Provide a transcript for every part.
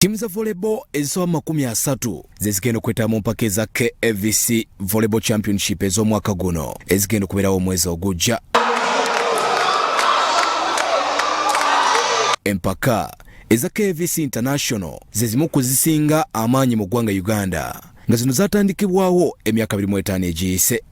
Timu za volleyball ezisoba 30 zizigenda okwetaba mu mpaka za KAVC Volleyball Championship ez'omwaka guno ezigenda okubeerawo omwezi ogujja. Empaka eza KAVC International zezimu kuzisinga amaanyi mu ggwanga Uganda nga zino zatandikibwawo emyaka 25 egiyise.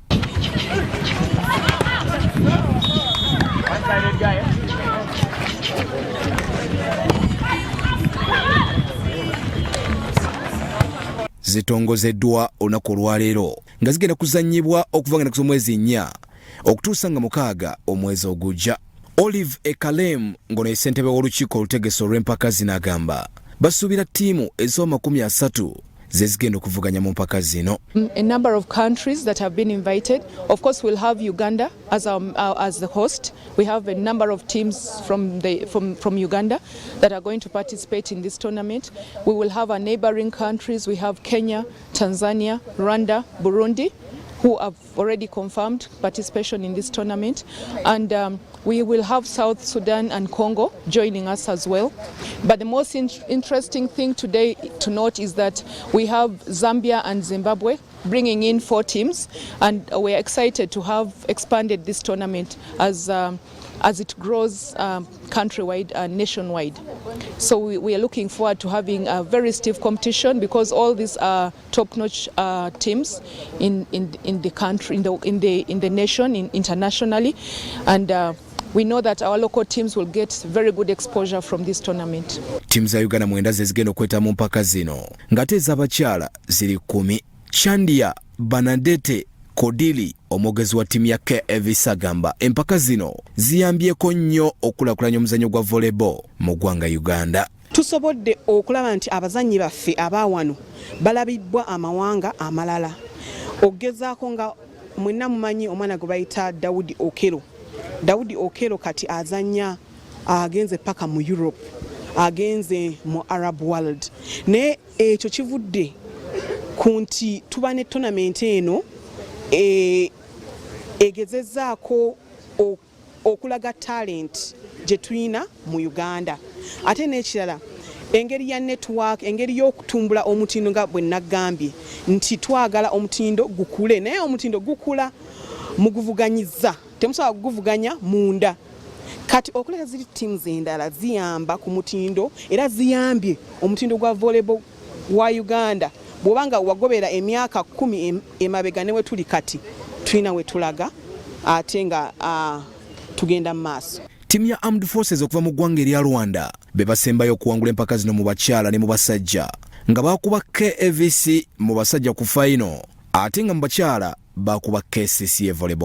Zitongozeddwa olunaku olwaleero nga zigenda kuzannyibwa okuva nga nakuza omwezi 4 okutuusa nga 6 omwezi ogujja. Olive Ekalem ngono ye ssentebe w'olukiiko olutegese olw'empaka zino agamba basuubira ttiimu ezisoba 30 zezigenda okuvuganya mu mpaka zino. A number of countries that have been invited. Of course, we'll have Uganda as the host. We have a number of teams from Uganda that are going to participate in this tournament. We will have our neighboring countries. We have Kenya, Tanzania, Rwanda, Burundi, who have already confirmed participation in this tournament. And we will have South Sudan and Congo joining us as well. But the most interesting thing today to note is that we have Zambia and Zimbabwe bringing in 4 teams, and we are excited to have expanded this tournament as it grows countrywide and nationwide. So we are looking forward to having a very stiff competition because all these are top-notch teams in the country, in the nation, internationally, and we know that our local teams will get very good exposure from this tournament. Teams za Uganda 9 zezigenda okweta mu mpaka zino ngate z'abakyala ziri 10. Chandia Banadete Kodili omwogezi wa timu ya KAVC agamba empaka zino ziyambyeko nnyo okulakulanya omuzannyo gwa volleyball mu ggwanga Uganda. Tusobodde okulaba nti abazannyi baffe abaawano balabiddwa amawanga amalala. Ogezaako nga mwenna mumanyi omwana gwe bayita Daudi Okero. Daudi Okero kati azanya agenze paka mu Europe, agenze mu Arab world. Ne ekyo kivudde kunti tuba ne tournament eno egezezzaako okulaga talent gye tulina mu Uganda. Ate n'ekirala engeri ya network, engeri y'okutumbula omutindo nga bwe nagambye nti twagala omutindo gukule, naye omutindo gukula muguvuganyiza, temusobola kuguvuganya munda. Kati okuleka ziri teams endala ziyamba ku mutindo era ziyambye omutindo gwa volleyball wa Uganda. Bwobanga wagobera emyaka 10 emabega newe tuli kati tulina we tulaga ate nga tugenda mu maaso. Timu ya Armed Forces okuva mu ggwanga erya Rwanda be basembayo okuwangula empaka zino mu bakyala ne mu basajja nga bakuba KAVC mu basajja ku final ate nga mu bakyala bakuba KCCA Volleyball